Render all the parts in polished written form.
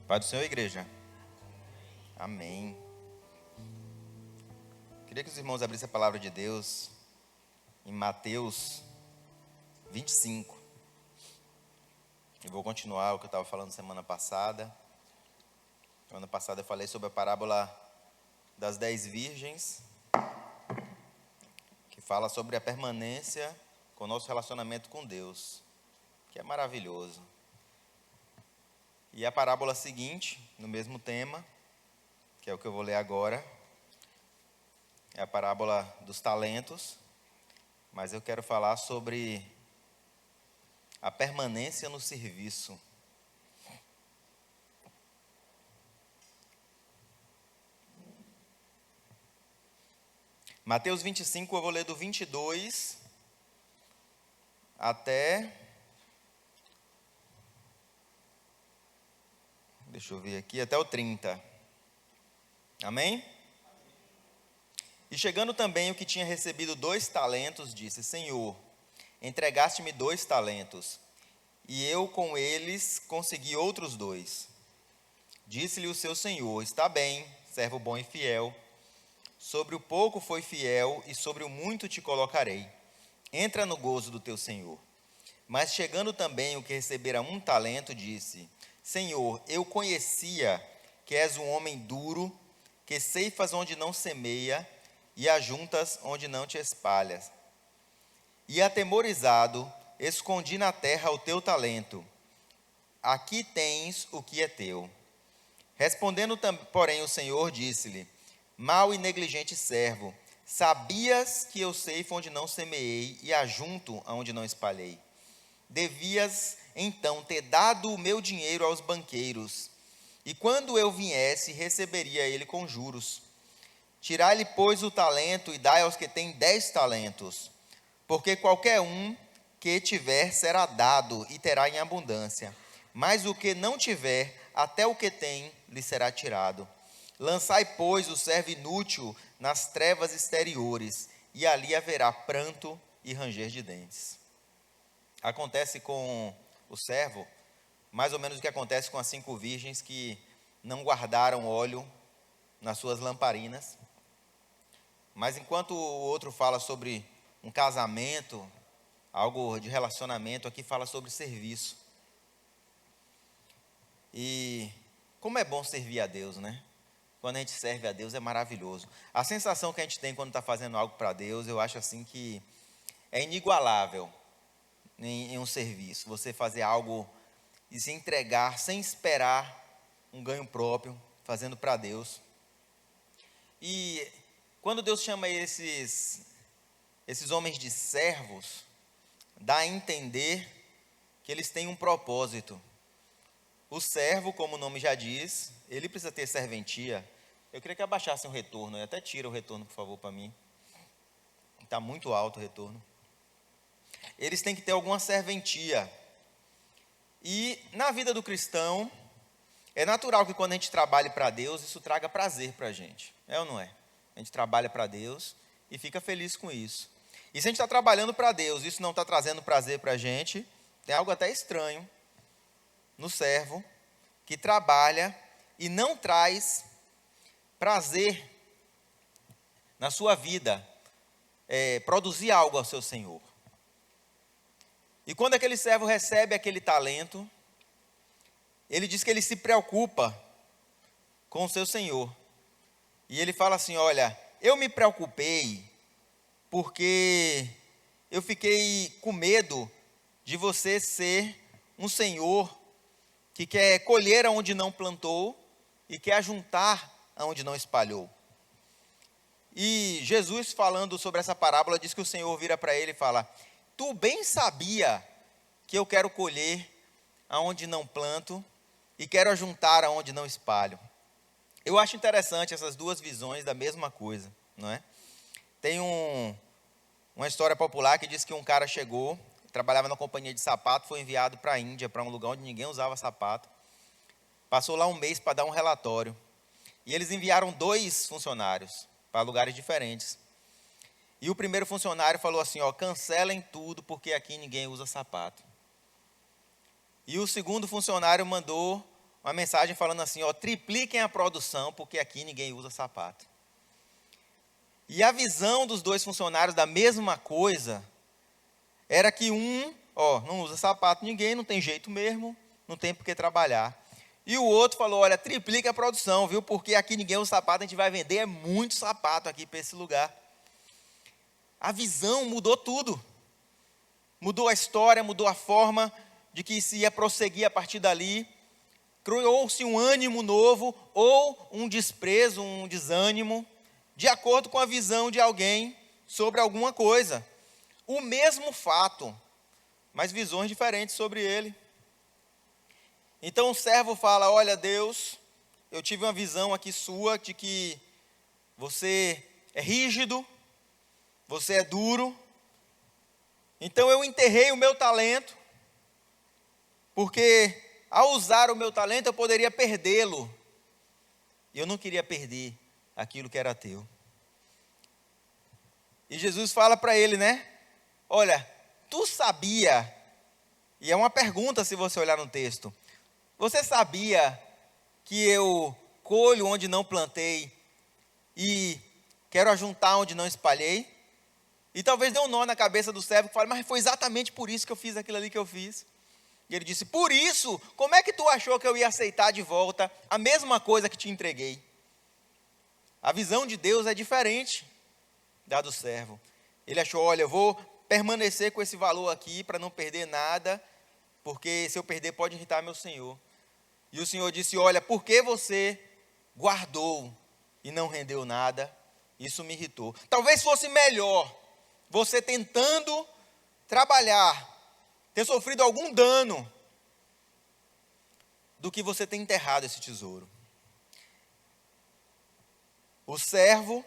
Pai do Senhor, igreja. Amém. Queria que os irmãos abrissem a palavra de Deus em Mateus 25. Eu vou continuar o que eu estava falando semana passada. Semana passada eu falei sobre a parábola das 10 virgens, que fala sobre a permanência com o nosso relacionamento com Deus, que é maravilhoso. E a parábola seguinte, no mesmo tema, que é o que eu vou ler agora, é a parábola dos talentos, mas eu quero falar sobre a permanência no serviço. Mateus 25, eu vou ler do 22 até... Deixa eu ver aqui, até o 30. Amém? E chegando também o que tinha recebido 2 talentos, disse: Senhor, entregaste-me 2 talentos, e eu com eles consegui outros 2. Disse-lhe o seu senhor: Está bem, servo bom e fiel. Sobre o pouco foi fiel, e sobre o muito te colocarei. Entra no gozo do teu senhor. Mas chegando também o que recebera 1 talento, disse: Senhor, eu conhecia que és um homem duro, que ceifas onde não semeia e ajuntas onde não te espalhas. E atemorizado, escondi na terra o teu talento. Aqui tens o que é teu. Respondendo, porém, o Senhor disse-lhe: Mau e negligente servo, sabias que eu ceifo onde não semeei e ajunto onde não espalhei. Devias então ter dado o meu dinheiro aos banqueiros, e quando eu viesse, receberia ele com juros. Tirai-lhe, pois, o talento e dai aos que têm 10 talentos, porque qualquer um que tiver será dado e terá em abundância, mas o que não tiver, até o que tem, lhe será tirado. Lançai, pois, o servo inútil nas trevas exteriores, e ali haverá pranto e ranger de dentes. Acontece com o servo mais ou menos o que acontece com as 5 virgens que não guardaram óleo nas suas lamparinas. Mas enquanto o outro fala sobre um casamento, algo de relacionamento, aqui fala sobre serviço. E como é bom servir a Deus, né? Quando a gente serve a Deus é maravilhoso. A sensação que a gente tem quando está fazendo algo para Deus, eu acho assim que é inigualável em um serviço. Você fazer algo e se entregar sem esperar um ganho próprio, fazendo para Deus. E quando Deus chama esses homens de servos, dá a entender que eles têm um propósito. O servo, como o nome já diz, ele precisa ter serventia. Eu queria que abaixassem o retorno, até tira o retorno, por favor, para mim. Está muito alto o retorno. Eles têm que ter alguma serventia. E na vida do cristão, é natural que quando a gente trabalhe para Deus, isso traga prazer para a gente. É ou não é? A gente trabalha para Deus e fica feliz com isso. E se a gente está trabalhando para Deus, isso não está trazendo prazer para a gente, tem algo até estranho no servo que trabalha e não traz prazer na sua vida, produzir algo ao seu Senhor. E quando aquele servo recebe aquele talento, ele diz que ele se preocupa com o seu senhor. E ele fala assim: olha, eu me preocupei porque eu fiquei com medo de você ser um senhor que quer colher aonde não plantou e quer ajuntar aonde não espalhou. E Jesus, falando sobre essa parábola, diz que o Senhor vira para ele e fala: Tu bem sabia que eu quero colher aonde não planto e quero ajuntar aonde não espalho. Eu acho interessante essas duas visões da mesma coisa, não é? Tem uma história popular que diz que um cara chegou, trabalhava na companhia de sapato, foi enviado para a Índia, para um lugar onde ninguém usava sapato. Passou lá um mês para dar um relatório. E eles enviaram 2 funcionários para lugares diferentes. E o primeiro funcionário falou assim: cancelem tudo porque aqui ninguém usa sapato. E o segundo funcionário mandou uma mensagem falando assim, ó, tripliquem a produção, porque aqui ninguém usa sapato. E a visão dos dois funcionários da mesma coisa era que não usa sapato ninguém, não tem jeito mesmo, não tem por que trabalhar. E o outro falou, olha, triplica a produção, viu? Porque aqui ninguém usa sapato, a gente vai vender muito sapato aqui para esse lugar. A visão mudou tudo. Mudou a história, mudou a forma de que se ia prosseguir a partir dali. Criou-se um ânimo novo ou um desprezo, um desânimo, de acordo com a visão de alguém sobre alguma coisa. O mesmo fato, mas visões diferentes sobre ele. Então o servo fala, olha Deus, eu tive uma visão aqui sua de que você é rígido, você é duro, então eu enterrei o meu talento, porque ao usar o meu talento eu poderia perdê-lo, e eu não queria perder aquilo que era teu. E Jesus fala para ele, né, olha, tu sabia, e é uma pergunta se você olhar no texto, você sabia que eu colho onde não plantei e quero ajuntar onde não espalhei? E talvez dê um nó na cabeça do servo que fala, mas foi exatamente por isso que eu fiz aquilo ali que eu fiz. E ele disse, por isso, como é que tu achou que eu ia aceitar de volta a mesma coisa que te entreguei? A visão de Deus é diferente da do servo. Ele achou, olha, eu vou permanecer com esse valor aqui para não perder nada, porque se eu perder pode irritar meu Senhor. E o Senhor disse, olha, por que você guardou e não rendeu nada? Isso me irritou. Talvez fosse melhor você tentando trabalhar, ter sofrido algum dano, do que você ter enterrado esse tesouro. O servo,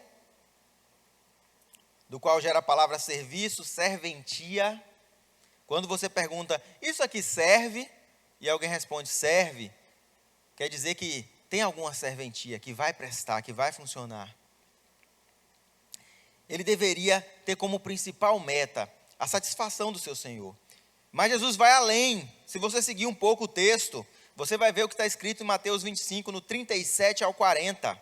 do qual gera a palavra serviço, serventia. Quando você pergunta, isso aqui serve? E alguém responde, serve. Quer dizer que tem alguma serventia que vai prestar, que vai funcionar. Ele deveria ter como principal meta a satisfação do seu Senhor. Mas Jesus vai além. Se você seguir um pouco o texto, você vai ver o que está escrito em Mateus 25, no 37 ao 40.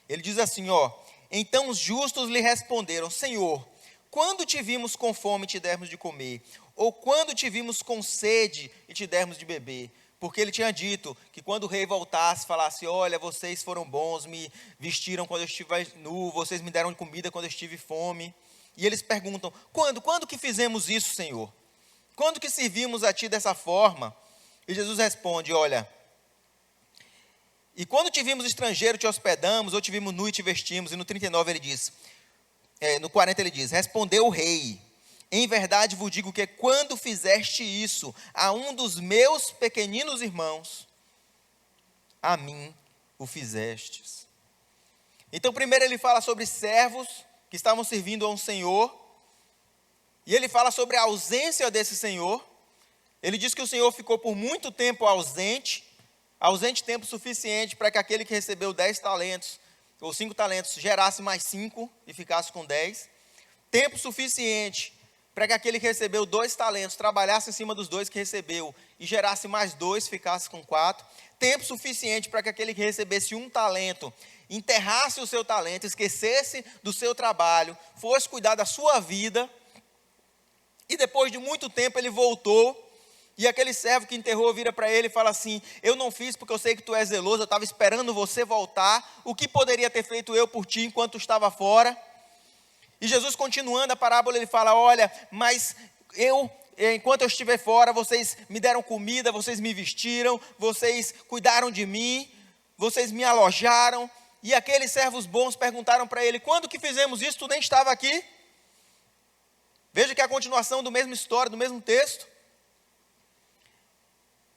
Ele diz assim, ó, então os justos lhe responderam, Senhor, quando te vimos com fome e te dermos de comer? Ou quando te vimos com sede e te dermos de beber? Porque ele tinha dito que quando o rei voltasse, falasse, olha, vocês foram bons, me vestiram quando eu estive nu, vocês me deram comida quando eu estive fome. E eles perguntam, quando que fizemos isso, Senhor? Quando que servimos a Ti dessa forma? E Jesus responde, olha, e quando te vimos estrangeiro, te hospedamos, ou te vimos nu e te vestimos. E no 39 ele diz, no 40 ele diz, respondeu o rei, em verdade vos digo que quando fizeste isso a um dos meus pequeninos irmãos, a mim o fizestes. Então primeiro ele fala sobre servos que estavam servindo a um senhor, e ele fala sobre a ausência desse senhor. Ele diz que o senhor ficou por muito tempo ausente tempo suficiente para que aquele que recebeu 10 talentos, ou 5 talentos, gerasse mais 5 e ficasse com 10. Tempo suficiente para que aquele que recebeu 2 talentos trabalhasse em cima dos 2 que recebeu e gerasse mais 2, ficasse com 4. Tempo suficiente para que aquele que recebesse 1 talento enterrasse o seu talento, esquecesse do seu trabalho, fosse cuidar da sua vida. E depois de muito tempo ele voltou. E aquele servo que enterrou vira para ele e fala assim, eu não fiz porque eu sei que tu és zeloso, eu estava esperando você voltar. O que poderia ter feito eu por ti enquanto estava fora? E Jesus, continuando a parábola, ele fala, olha, mas enquanto eu estiver fora, vocês me deram comida, vocês me vestiram, vocês cuidaram de mim, vocês me alojaram. E aqueles servos bons perguntaram para ele, quando que fizemos isso? Tu nem estava aqui? Veja que é a continuação do mesmo história, do mesmo texto.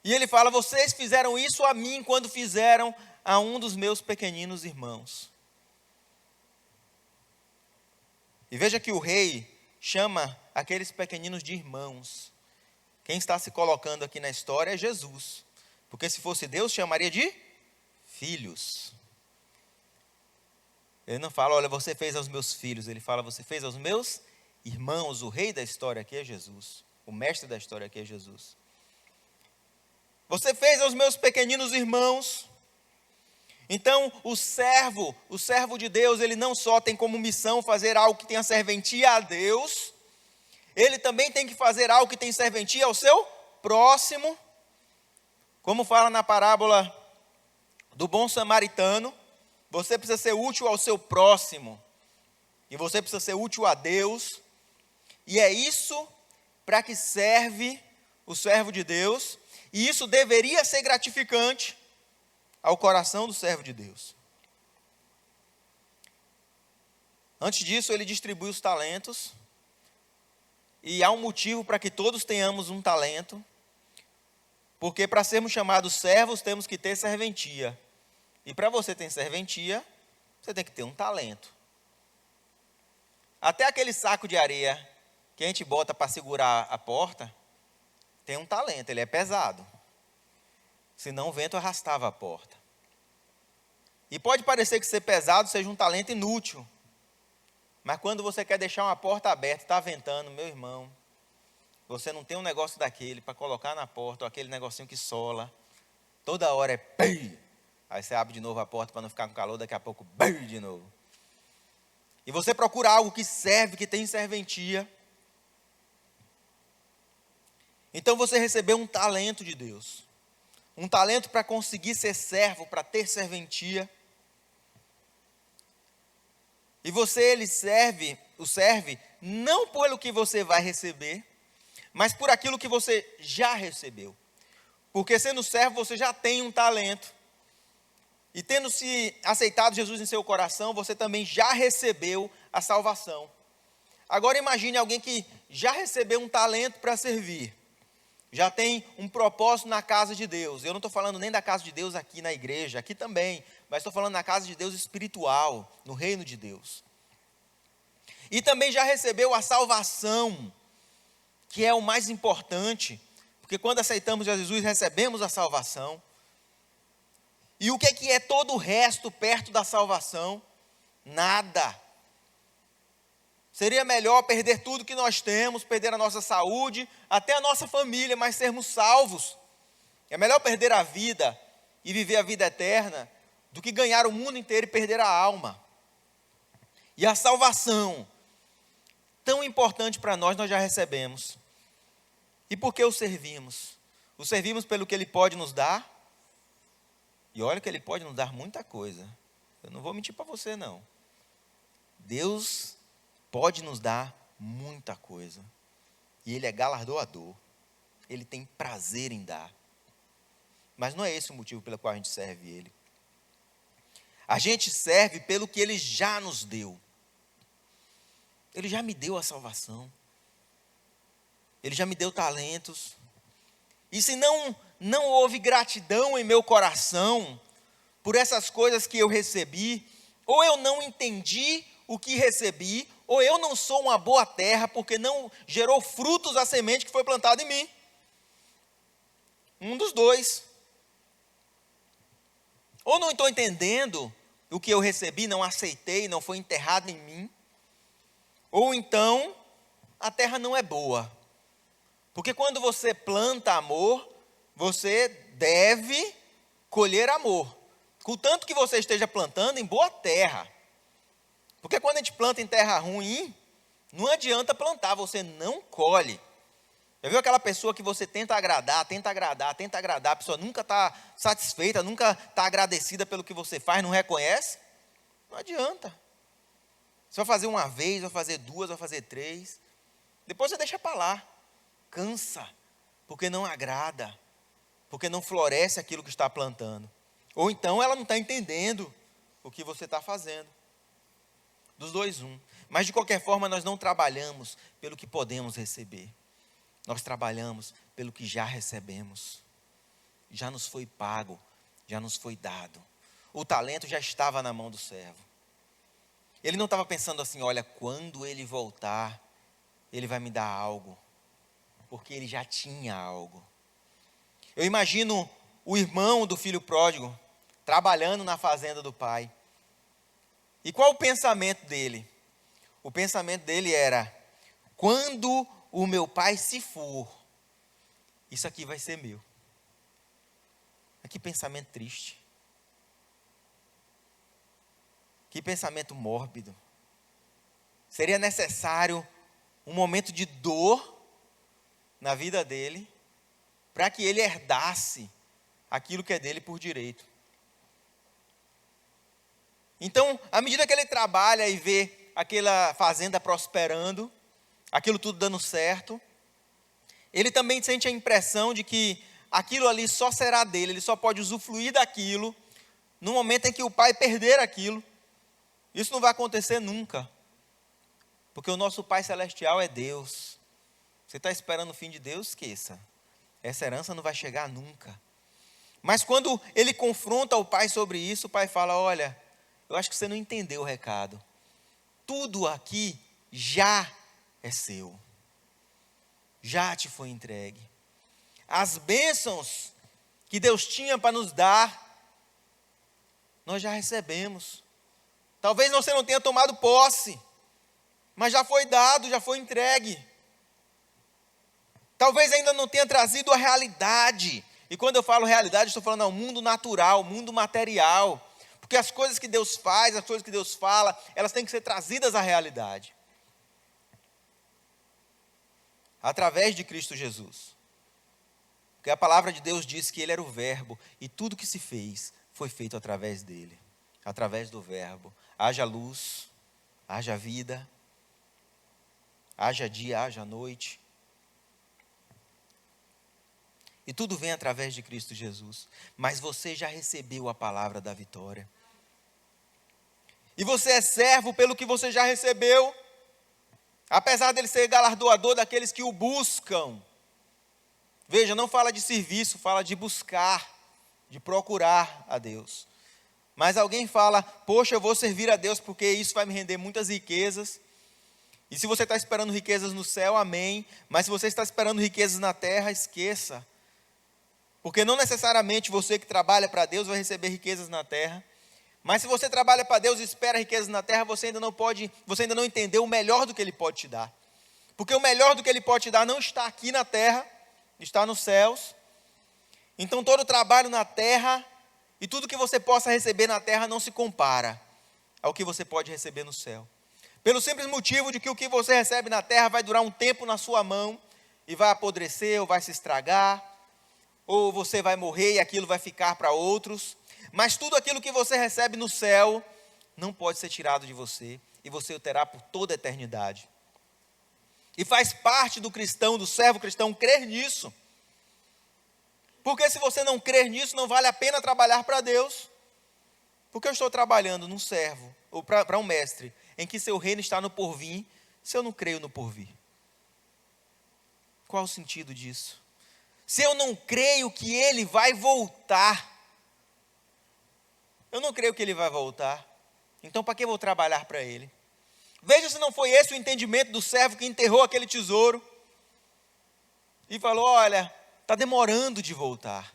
E ele fala, vocês fizeram isso a mim quando fizeram a um dos meus pequeninos irmãos. E veja que o rei chama aqueles pequeninos de irmãos. Quem está se colocando aqui na história é Jesus. Porque se fosse Deus, chamaria de filhos. Ele não fala, olha, você fez aos meus filhos. Ele fala, você fez aos meus irmãos. O rei da história aqui é Jesus. O mestre da história aqui é Jesus. Você fez aos meus pequeninos irmãos. Então, o servo de Deus, ele não só tem como missão fazer algo que tenha serventia a Deus, ele também tem que fazer algo que tenha serventia ao seu próximo. Como fala na parábola do bom samaritano, você precisa ser útil ao seu próximo, e você precisa ser útil a Deus, e é isso para que serve o servo de Deus, e isso deveria ser gratificante ao coração do servo de Deus. Antes disso, ele distribui os talentos, e há um motivo para que todos tenhamos um talento, porque para sermos chamados servos, temos que ter serventia, e para você ter serventia, você tem que ter um talento. Até aquele saco de areia que a gente bota para segurar a porta, tem um talento, ele é pesado. Senão o vento arrastava a porta. E pode parecer que ser pesado seja um talento inútil. Mas quando você quer deixar uma porta aberta, está ventando, meu irmão, você não tem um negócio daquele para colocar na porta, ou aquele negocinho que sola. Toda hora é pei. Aí você abre de novo a porta para não ficar com calor, daqui a pouco pei de novo. E você procura algo que serve, que tem serventia. Então você recebeu um talento de Deus. Um talento para conseguir ser servo, para ter serventia. E você o serve não pelo que você vai receber, mas por aquilo que você já recebeu. Porque sendo servo você já tem um talento. E tendo se aceitado Jesus em seu coração, você também já recebeu a salvação. Agora imagine alguém que já recebeu um talento para servir. Já tem um propósito na casa de Deus. Eu não estou falando nem da casa de Deus aqui na igreja, aqui também, mas estou falando na casa de Deus espiritual, no reino de Deus. E também já recebeu a salvação, que é o mais importante, porque quando aceitamos Jesus, recebemos a salvação. E o que é todo o resto perto da salvação? Nada. Seria melhor perder tudo que nós temos, perder a nossa saúde, até a nossa família, mas sermos salvos. É melhor perder a vida e viver a vida eterna, do que ganhar o mundo inteiro e perder a alma. E a salvação, tão importante para nós já recebemos. E por que o servimos? O servimos pelo que Ele pode nos dar. E olha que Ele pode nos dar muita coisa. Eu não vou mentir para você, não. Deus pode nos dar muita coisa. E Ele é galardoador. Ele tem prazer em dar. Mas não é esse o motivo pelo qual a gente serve Ele. A gente serve pelo que Ele já nos deu. Ele já me deu a salvação. Ele já me deu talentos. E se não houve gratidão em meu coração por essas coisas que eu recebi, ou eu não entendi o que recebi, ou eu não sou uma boa terra, porque não gerou frutos a semente que foi plantada em mim. Um dos dois. Ou não estou entendendo o que eu recebi, não aceitei, não foi enterrado em mim. Ou então, a terra não é boa. Porque quando você planta amor, você deve colher amor. Contanto que você esteja plantando em boa terra. Porque quando a gente planta em terra ruim, não adianta plantar, você não colhe. Já viu aquela pessoa que você tenta agradar, a pessoa nunca está satisfeita, nunca está agradecida pelo que você faz, não reconhece? Não adianta. Você vai fazer uma vez, vai fazer duas, vai fazer três. Depois você deixa para lá. Cansa, porque não agrada, porque não floresce aquilo que está plantando. Ou então ela não está entendendo o que você está fazendo. Dos dois, um. Mas de qualquer forma, nós não trabalhamos pelo que podemos receber. Nós trabalhamos pelo que já recebemos. Já nos foi pago, já nos foi dado. O talento já estava na mão do servo. Ele não estava pensando assim, olha, quando ele voltar, ele vai me dar algo. Porque ele já tinha algo. Eu imagino o irmão do filho pródigo trabalhando na fazenda do pai. E qual o pensamento dele? O pensamento dele era: quando o meu pai se for, isso aqui vai ser meu. que pensamento triste. Que pensamento mórbido. Seria necessário um momento de dor na vida dele, para que ele herdasse aquilo que é dele por direito. Então, à medida que ele trabalha e vê aquela fazenda prosperando, aquilo tudo dando certo, ele também sente a impressão de que aquilo ali só será dele, ele só pode usufruir daquilo no momento em que o pai perder aquilo. Isso não vai acontecer nunca, porque o nosso Pai Celestial é Deus. Você está esperando o fim de Deus? Esqueça. Essa herança não vai chegar nunca. Mas quando ele confronta o pai sobre isso, o pai fala: olha, eu acho que você não entendeu o recado. Tudo aqui já é seu. Já te foi entregue. As bênçãos que Deus tinha para nos dar, nós já recebemos. Talvez você não tenha tomado posse, mas já foi dado, já foi entregue. Talvez ainda não tenha trazido a realidade. E quando eu falo realidade, estou falando ao mundo natural, mundo material. Porque as coisas que Deus faz, as coisas que Deus fala, elas têm que ser trazidas à realidade. Através de Cristo Jesus. Porque a palavra de Deus diz que Ele era o Verbo, e tudo que se fez foi feito através dele. Através do Verbo. Haja luz, haja vida, haja dia, haja noite. E tudo vem através de Cristo Jesus. Mas você já recebeu a palavra da vitória. E você é servo pelo que você já recebeu. Apesar dele ser galardoador daqueles que o buscam. Veja, não fala de serviço, fala de buscar, de procurar a Deus. Mas alguém fala: poxa, eu vou servir a Deus porque isso vai me render muitas riquezas. E se você está esperando riquezas no céu, amém. Mas se você está esperando riquezas na terra, esqueça. Porque não necessariamente você que trabalha para Deus vai receber riquezas na terra. Mas se você trabalha para Deus e espera riquezas na terra, você ainda não entendeu o melhor do que Ele pode te dar. Porque o melhor do que Ele pode te dar não está aqui na terra, está nos céus. Então todo o trabalho na terra e tudo que você possa receber na terra não se compara ao que você pode receber no céu. Pelo simples motivo de que o que você recebe na terra vai durar um tempo na sua mão e vai apodrecer ou vai se estragar, ou você vai morrer e aquilo vai ficar para outros. Mas tudo aquilo que você recebe no céu não pode ser tirado de você e você o terá por toda a eternidade. E faz parte do cristão, do servo cristão, crer nisso. Porque se você não crer nisso, não vale a pena trabalhar para Deus. Porque eu estou trabalhando num servo, ou para um mestre, em que seu reino está no porvir, se eu não creio no porvir? Qual o sentido disso? Se eu não creio que ele vai voltar, eu não creio que ele vai voltar, então para que eu vou trabalhar para ele? Veja se não foi esse o entendimento do servo que enterrou aquele tesouro, e falou: olha, está demorando de voltar.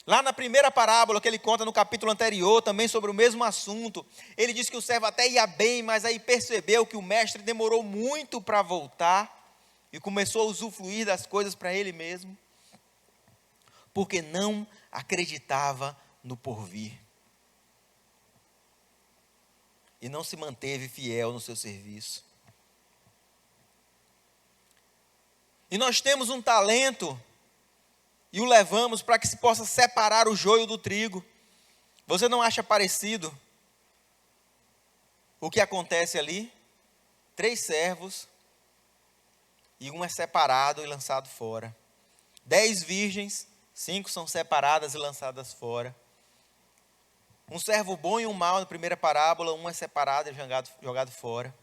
Lá na primeira parábola que ele conta no capítulo anterior, também sobre o mesmo assunto, ele diz que o servo até ia bem, mas aí percebeu que o mestre demorou muito para voltar, e começou a usufruir das coisas para ele mesmo, porque não acreditava no porvir. E não se manteve fiel no seu serviço. E nós temos um talento e o levamos para que se possa separar o joio do trigo. Você não acha parecido o que acontece ali? 3 servos e um é separado e lançado fora. 10 virgens, 5 são separadas e lançadas fora. Um servo bom e um mau na primeira parábola, um é separado e jogado fora.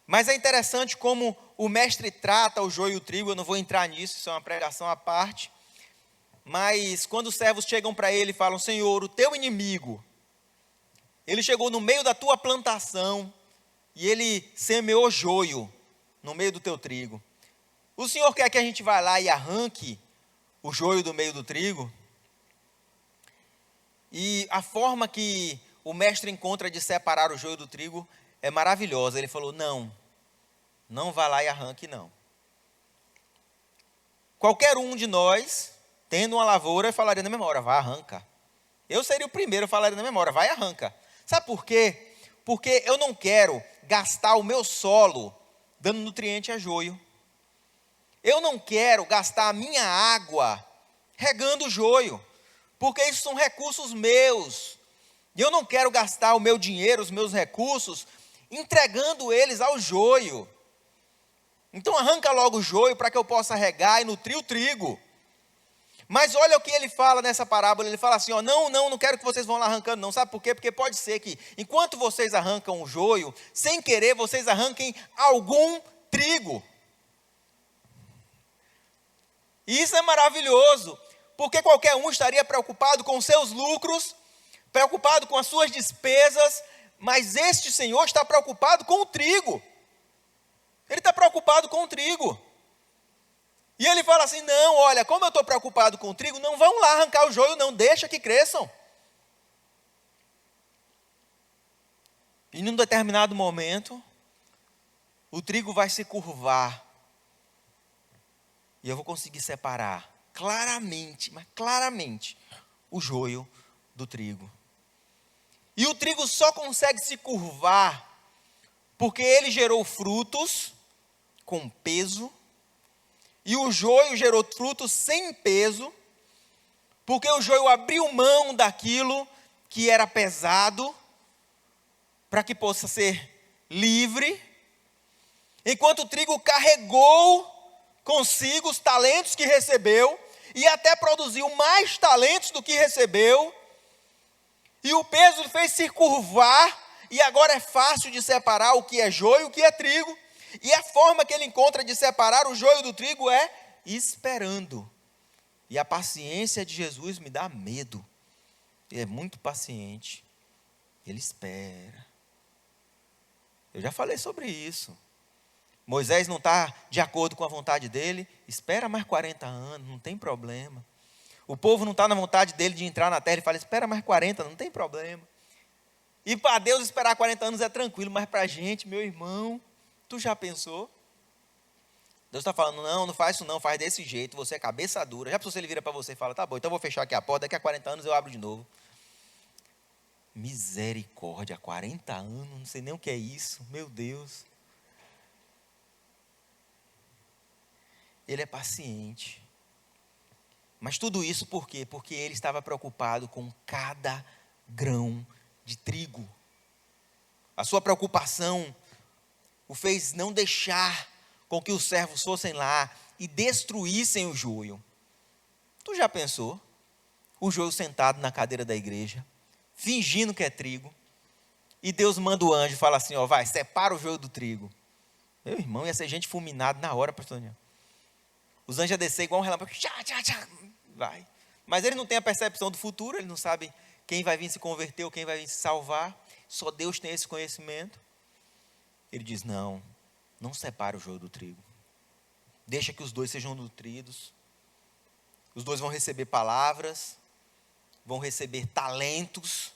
Mas é interessante como o mestre trata o joio e o trigo. Eu não vou entrar nisso, isso é uma pregação à parte. Mas quando os servos chegam para ele e falam: Senhor, o teu inimigo, ele chegou no meio da tua plantação e ele semeou joio no meio do teu trigo. O Senhor quer que a gente vá lá e arranque o joio do meio do trigo? E a forma que o mestre encontra de separar o joio do trigo é maravilhosa. Ele falou: não vá lá e arranque não. Qualquer um de nós, tendo uma lavoura, falaria na mesma hora: vá, arranca. Eu seria o primeiro, eu falaria na memória, vai e arranca. Sabe por quê? Porque eu não quero gastar o meu solo dando nutriente a joio. Eu não quero gastar a minha água regando o joio, porque isso são recursos meus. E eu não quero gastar o meu dinheiro, os meus recursos, entregando eles ao joio. Então arranca logo o joio para que eu possa regar e nutrir o trigo. Mas olha o que ele fala nessa parábola, ele fala assim, ó, não quero que vocês vão lá arrancando não, sabe por quê? Porque pode ser que, enquanto vocês arrancam o joio, sem querer vocês arranquem algum trigo. E isso é maravilhoso, porque qualquer um estaria preocupado com os seus lucros, preocupado com as suas despesas, mas este Senhor está preocupado com o trigo. Ele está preocupado com o trigo. E ele fala assim, não, olha, como eu estou preocupado com o trigo, não vão lá arrancar o joio não, deixa que cresçam. E num determinado momento, o trigo vai se curvar. E eu vou conseguir separar claramente, mas claramente, o joio do trigo. E o trigo só consegue se curvar porque ele gerou frutos com peso, e o joio gerou frutos sem peso, porque o joio abriu mão daquilo que era pesado, para que possa ser livre, enquanto o trigo carregou consigo os talentos que recebeu, e até produziu mais talentos do que recebeu, e o peso fez se curvar, e agora é fácil de separar o que é joio e o que é trigo, e a forma que ele encontra de separar o joio do trigo é esperando. E a paciência de Jesus me dá medo. Ele é muito paciente. Ele espera. Eu já falei sobre isso. Moisés não está de acordo com a vontade dele, espera mais 40 anos, não tem problema. O povo não está na vontade dele de entrar na terra, ele fala, espera mais 40, não tem problema. E para Deus esperar 40 anos é tranquilo, mas para a gente, meu irmão, tu já pensou? Deus está falando, não faz isso não, faz desse jeito, você é cabeça dura. Já pensou se ele vira para você e fala, tá bom, então eu vou fechar aqui a porta, daqui a 40 anos eu abro de novo. Misericórdia, 40 anos, não sei nem o que é isso, meu Deus. Ele é paciente. Mas tudo isso por quê? Porque ele estava preocupado com cada grão de trigo. A sua preocupação o fez não deixar com que os servos fossem lá e destruíssem o joio. Tu já pensou? O joio sentado na cadeira da igreja, fingindo que é trigo, e Deus manda o anjo e fala assim, ó, vai, separa o joio do trigo. Meu irmão, ia ser gente fulminada na hora, pastor Daniel. Os anjos iam descer igual um relâmpago, vai. Mas ele não tem a percepção do futuro, ele não sabe quem vai vir se converter ou quem vai vir se salvar. Só Deus tem esse conhecimento. Ele diz, não separa o joio do trigo. Deixa que os dois sejam nutridos. Os dois vão receber palavras, vão receber talentos.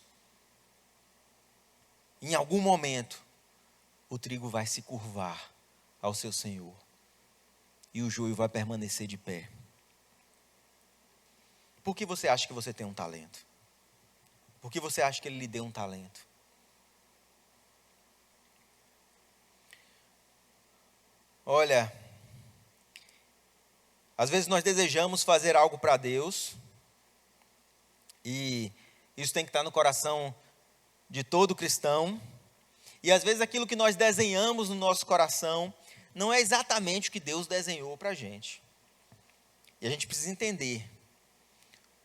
Em algum momento, o trigo vai se curvar ao seu Senhor. E o joio vai permanecer de pé. Por que você acha que você tem um talento? Por que você acha que ele lhe deu um talento? Olha, às vezes nós desejamos fazer algo para Deus, e isso tem que estar no coração de todo cristão, e às vezes aquilo que nós desenhamos no nosso coração não é exatamente o que Deus desenhou para a gente. E a gente precisa entender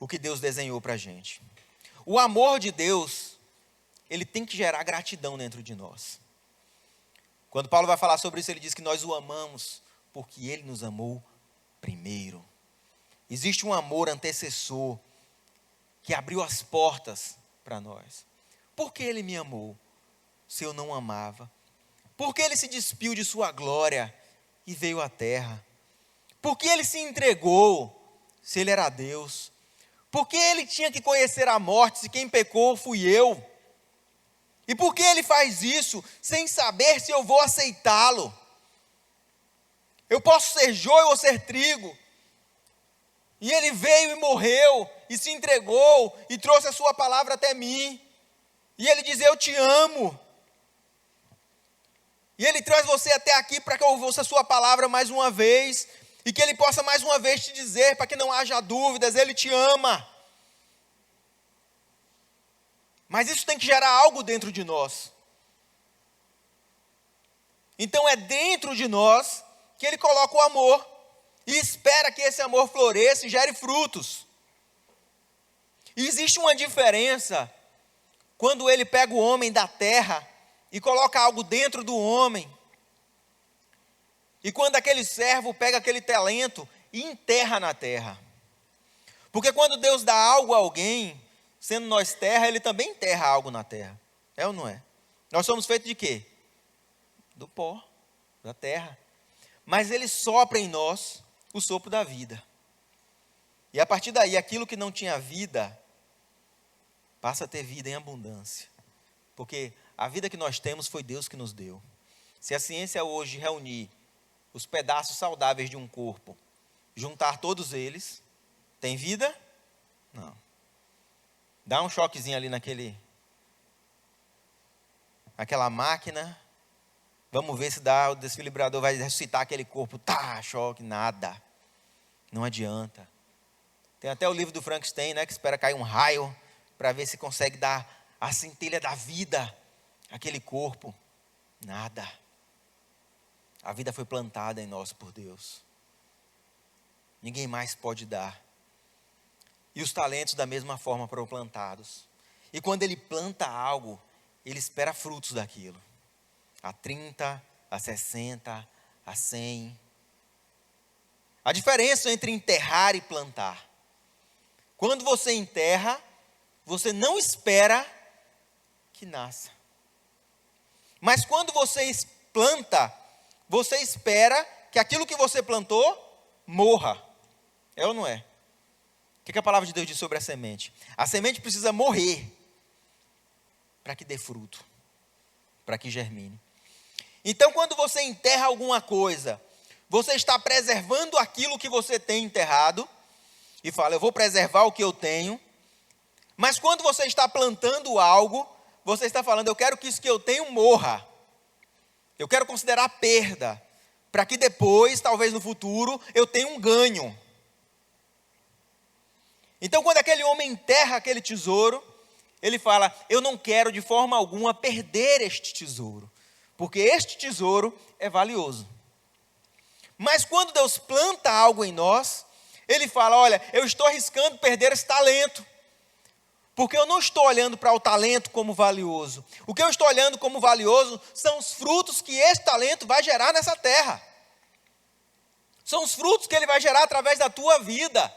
o que Deus desenhou para a gente. O amor de Deus, ele tem que gerar gratidão dentro de nós. Quando Paulo vai falar sobre isso, ele diz que nós o amamos porque ele nos amou primeiro. Existe um amor antecessor que abriu as portas para nós. Por que ele me amou se eu não amava? Por que ele se despiu de sua glória e veio à terra? Por que ele se entregou se ele era Deus? Por que ele tinha que conhecer a morte se quem pecou fui eu? E por que ele faz isso sem saber se eu vou aceitá-lo? Eu posso ser joio ou ser trigo. E ele veio e morreu. e se entregou e trouxe a sua palavra até mim. E ele diz: eu te amo. E ele traz você até aqui para que eu ouça a sua palavra mais uma vez. E que ele possa mais uma vez te dizer, para que não haja dúvidas, ele te ama. Mas isso tem que gerar algo dentro de nós. Então é dentro de nós que ele coloca o amor. E espera que esse amor floresça e gere frutos. E existe uma diferença quando ele pega o homem da terra e coloca algo dentro do homem. E quando aquele servo pega aquele talento e enterra na terra. Porque quando Deus dá algo a alguém, sendo nós terra, ele também enterra algo na terra. É ou não é? Nós somos feitos de quê? Do pó, da terra. Mas ele sopra em nós o sopro da vida. E a partir daí, aquilo que não tinha vida, passa a ter vida em abundância. Porque a vida que nós temos foi Deus que nos deu. Se a ciência hoje reunir os pedaços saudáveis de um corpo, juntar todos eles, tem vida? Não. Dá um choquezinho ali naquela máquina. Vamos ver se o desfibrilador vai ressuscitar aquele corpo. Tá, choque, nada. Não adianta. Tem até o livro do Frankenstein, né, que espera cair um raio para ver se consegue dar a centelha da vida àquele corpo. Nada. A vida foi plantada em nós por Deus. Ninguém mais pode dar. E os talentos da mesma forma foram plantados. E quando ele planta algo, ele espera frutos daquilo. A 30, a 60, a 100. A diferença entre enterrar e plantar. Quando você enterra, você não espera que nasça. Mas quando você planta, você espera que aquilo que você plantou morra. É ou não é? O que a palavra de Deus diz sobre a semente? A semente precisa morrer para que dê fruto, para que germine. Então, quando você enterra alguma coisa, você está preservando aquilo que você tem enterrado e fala: eu vou preservar o que eu tenho. Mas quando você está plantando algo, você está falando: eu quero que isso que eu tenho morra. Eu quero considerar perda, para que depois, talvez no futuro, eu tenha um ganho. Então, quando aquele homem enterra aquele tesouro, ele fala: eu não quero de forma alguma perder este tesouro, porque este tesouro é valioso. Mas quando Deus planta algo em nós, ele fala: olha, eu estou arriscando perder esse talento, porque eu não estou olhando para o talento como valioso. O que eu estou olhando como valioso são os frutos que esse talento vai gerar nessa terra. São os frutos que ele vai gerar através da tua vida.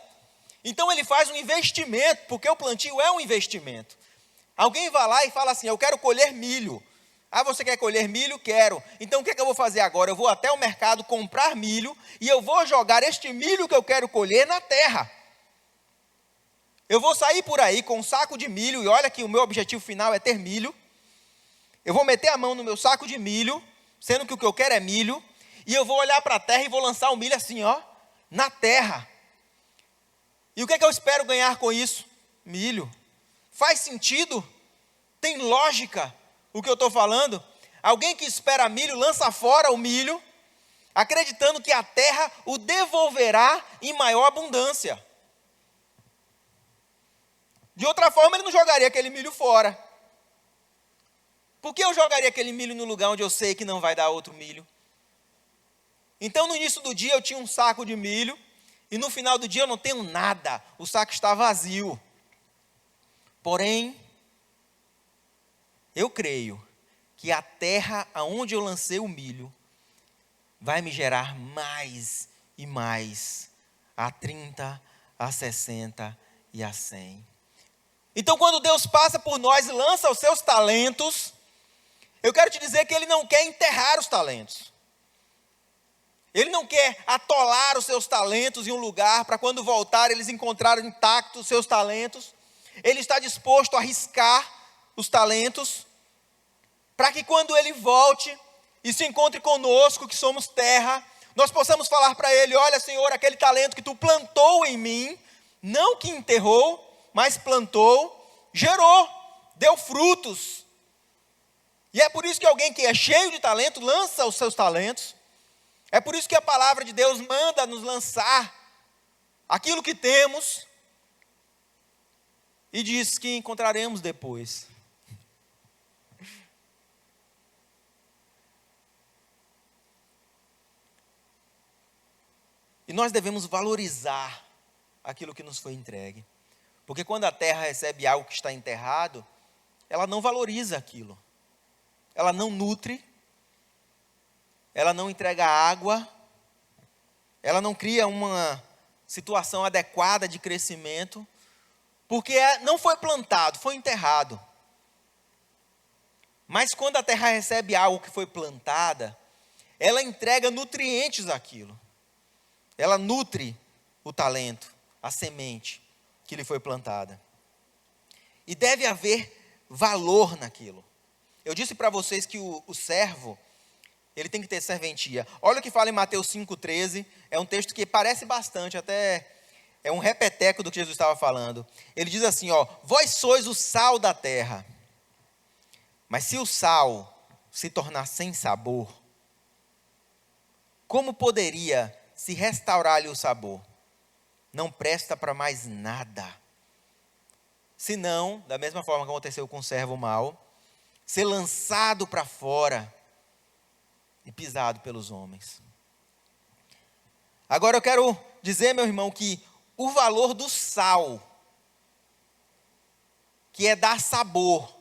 Então ele faz um investimento, porque o plantio é um investimento. Alguém vai lá e fala assim: eu quero colher milho. Ah, você quer colher milho? Quero. Então o que eu vou fazer agora? Eu vou até o mercado comprar milho e eu vou jogar este milho que eu quero colher na terra. Eu vou sair por aí com um saco de milho, e olha que o meu objetivo final é ter milho. Eu vou meter a mão no meu saco de milho, sendo que o que eu quero é milho, e eu vou olhar para a terra e vou lançar o milho assim, ó, na terra. E o que eu espero ganhar com isso? Milho. Faz sentido? Tem lógica o que eu estou falando? Alguém que espera milho, lança fora o milho, acreditando que a terra o devolverá em maior abundância. De outra forma, ele não jogaria aquele milho fora. Por que eu jogaria aquele milho no lugar onde eu sei que não vai dar outro milho? Então, no início do dia, eu tinha um saco de milho, e no final do dia eu não tenho nada, o saco está vazio. Porém, eu creio que a terra aonde eu lancei o milho vai me gerar mais e mais, a 30, a 60 e a 100. Então, quando Deus passa por nós e lança os seus talentos, eu quero te dizer que Ele não quer enterrar os talentos. Ele não quer atolar os seus talentos em um lugar para quando voltar eles encontrarem intactos os seus talentos. Ele está disposto a arriscar os talentos para que quando Ele volte e se encontre conosco, que somos terra, nós possamos falar para Ele: olha, Senhor, aquele talento que Tu plantou em mim, não que enterrou, mas plantou, gerou, deu frutos. E é por isso que alguém que é cheio de talento lança os seus talentos. É por isso que a palavra de Deus manda nos lançar aquilo que temos e diz que encontraremos depois. E nós devemos valorizar aquilo que nos foi entregue. Porque quando a terra recebe algo que está enterrado, ela não valoriza aquilo. Ela não nutre, ela não entrega água, ela não cria uma situação adequada de crescimento, porque não foi plantado, foi enterrado. Mas quando a terra recebe algo que foi plantada, ela entrega nutrientes àquilo. Ela nutre o talento, a semente que lhe foi plantada. E deve haver valor naquilo. Eu disse para vocês que o servo, ele tem que ter serventia. Olha o que fala em Mateus 5,13, é um texto que parece bastante, até é um repeteco do que Jesus estava falando. Ele diz assim, vós sois o sal da terra, mas se o sal se tornar sem sabor, como poderia se restaurar-lhe o sabor? Não presta para mais nada. Senão, da mesma forma que aconteceu com o servo mau, ser lançado para fora e pisado pelos homens. Agora eu quero dizer, meu irmão, que o valor do sal, que é dar sabor,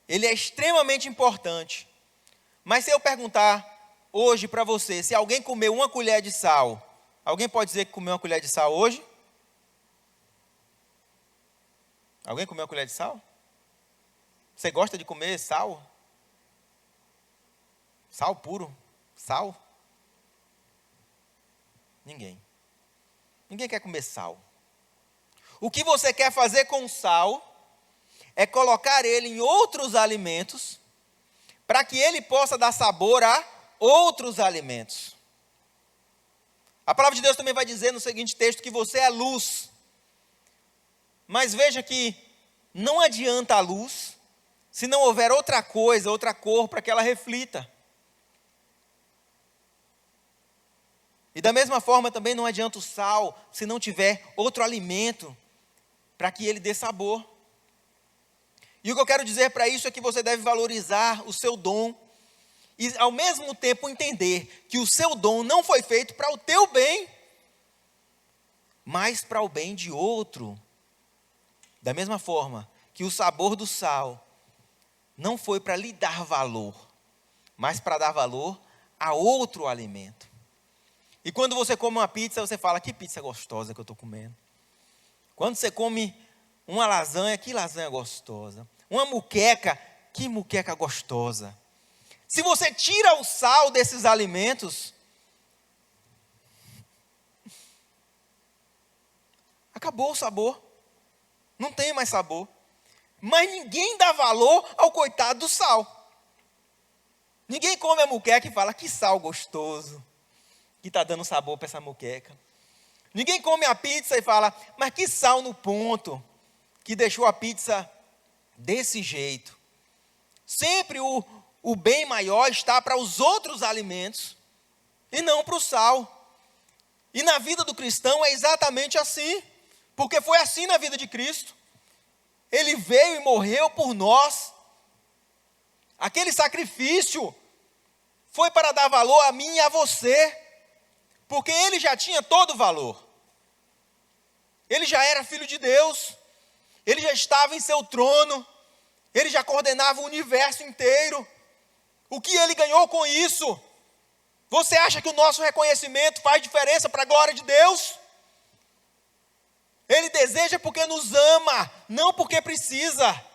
ele é extremamente importante. Mas se eu perguntar hoje para você, se alguém comeu uma colher de sal, alguém pode dizer que comeu uma colher de sal hoje? Alguém comeu uma colher de sal? Você gosta de comer sal? Sal puro? Sal? Ninguém. Ninguém quer comer sal. O que você quer fazer com o sal é colocar ele em outros alimentos para que ele possa dar sabor a outros alimentos. A palavra de Deus também vai dizer no seguinte texto que você é luz. Mas veja que não adianta a luz se não houver outra coisa, outra cor para que ela reflita. E da mesma forma também não adianta o sal se não tiver outro alimento para que ele dê sabor. E o que eu quero dizer para isso é que você deve valorizar o seu dom e ao mesmo tempo entender que o seu dom não foi feito para o teu bem, mas para o bem de outro. Da mesma forma que o sabor do sal não foi para lhe dar valor, mas para dar valor a outro alimento. E quando você come uma pizza, você fala, que pizza gostosa que eu estou comendo. Quando você come uma lasanha, que lasanha gostosa. Uma muqueca, que muqueca gostosa. Se você tira o sal desses alimentos, acabou o sabor. Não tem mais sabor. Mas ninguém dá valor ao coitado do sal. Ninguém come a muqueca e fala, que sal gostoso, que está dando sabor para essa muqueca. Ninguém come a pizza e fala, mas que sal no ponto, que deixou a pizza desse jeito. Sempre o bem maior está para os outros alimentos e não para o sal. E na vida do cristão é exatamente assim, porque foi assim na vida de Cristo. Ele veio e morreu por nós. Aquele sacrifício foi para dar valor a mim e a você, porque ele já tinha todo o valor. Ele já era filho de Deus, ele já estava em seu trono, ele já coordenava o universo inteiro. O que ele ganhou com isso? Você acha que o nosso reconhecimento faz diferença para a glória de Deus? Ele deseja porque nos ama, não porque precisa.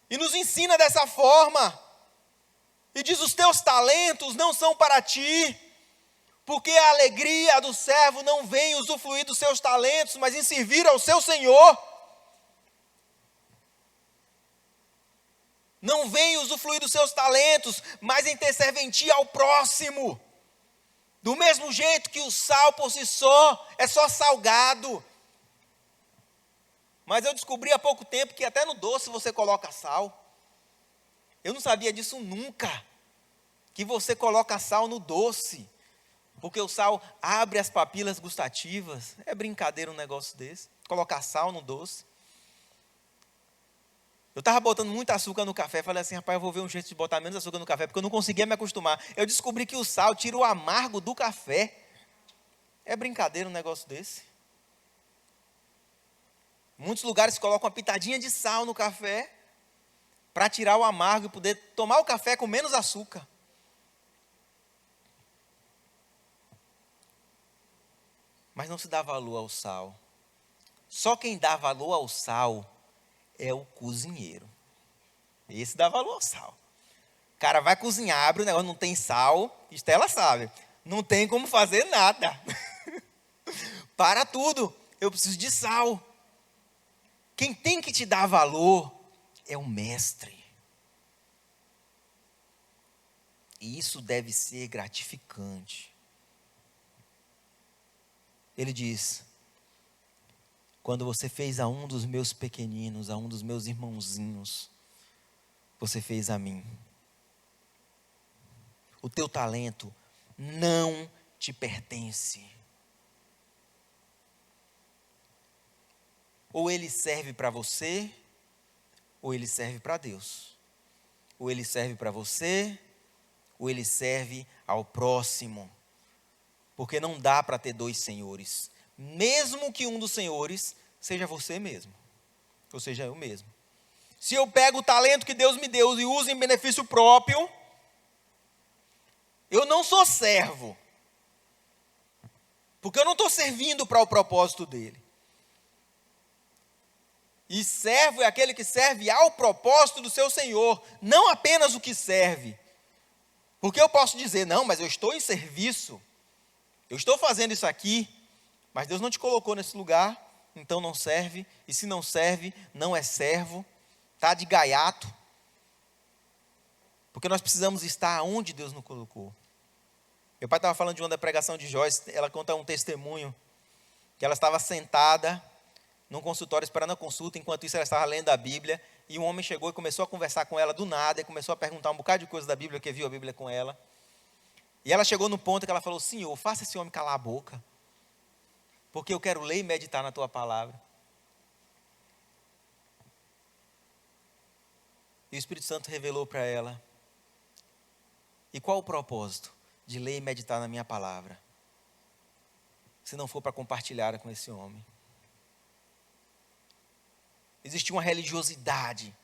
E nos ensina dessa forma. E diz, os teus talentos não são para ti, porque a alegria do servo não vem usufruir dos seus talentos, mas em servir ao seu Senhor. Não vem usufruir dos seus talentos, mas em ter serventia ao próximo. Do mesmo jeito que o sal por si só é só salgado. Mas eu descobri há pouco tempo que até no doce você coloca sal. Eu não sabia disso nunca. Que você coloca sal no doce. Porque o sal abre as papilas gustativas. É brincadeira um negócio desse. Colocar sal no doce. Eu estava botando muito açúcar no café, falei assim, rapaz, eu vou ver um jeito de botar menos açúcar no café, porque eu não conseguia me acostumar. Eu descobri que o sal tira o amargo do café. É brincadeira um negócio desse. Muitos lugares colocam uma pitadinha de sal no café, para tirar o amargo e poder tomar o café com menos açúcar. Mas não se dá valor ao sal. Só quem dá valor ao sal é o cozinheiro. Esse dá valor ao sal. O cara vai cozinhar, abre o negócio, não tem sal, Estela sabe, não tem como fazer nada. Para tudo, eu preciso de sal. Quem tem que te dar valor é o mestre. E isso deve ser gratificante. Ele diz: quando você fez a um dos meus pequeninos, a um dos meus irmãozinhos, você fez a mim. O teu talento não te pertence. Ou ele serve para você, ou ele serve para Deus. Ou ele serve para você, ou ele serve ao próximo. Porque não dá para ter dois senhores. Mesmo que um dos senhores seja você mesmo. Ou seja, eu mesmo. Se eu pego o talento que Deus me deu e uso em benefício próprio, eu não sou servo. Porque eu não estou servindo para o propósito dele. E servo é aquele que serve ao propósito do seu Senhor, não apenas o que serve. Porque eu posso dizer, não, mas eu estou em serviço, eu estou fazendo isso aqui, mas Deus não te colocou nesse lugar, então não serve, e se não serve, não é servo, está de gaiato. Porque nós precisamos estar onde Deus nos colocou. Meu pai estava falando de uma da pregação de Joyce, ela conta um testemunho, que ela estava sentada num consultório esperando a consulta, enquanto isso ela estava lendo a Bíblia, e um homem chegou e começou a conversar com ela do nada, e começou a perguntar um bocado de coisa da Bíblia, porque viu a Bíblia com ela. E ela chegou no ponto que ela falou: Senhor, faça esse homem calar a boca, porque eu quero ler e meditar na tua palavra. E o Espírito Santo revelou para ela: e qual o propósito de ler e meditar na minha palavra, se não for para compartilhar com esse homem? Existia uma religiosidade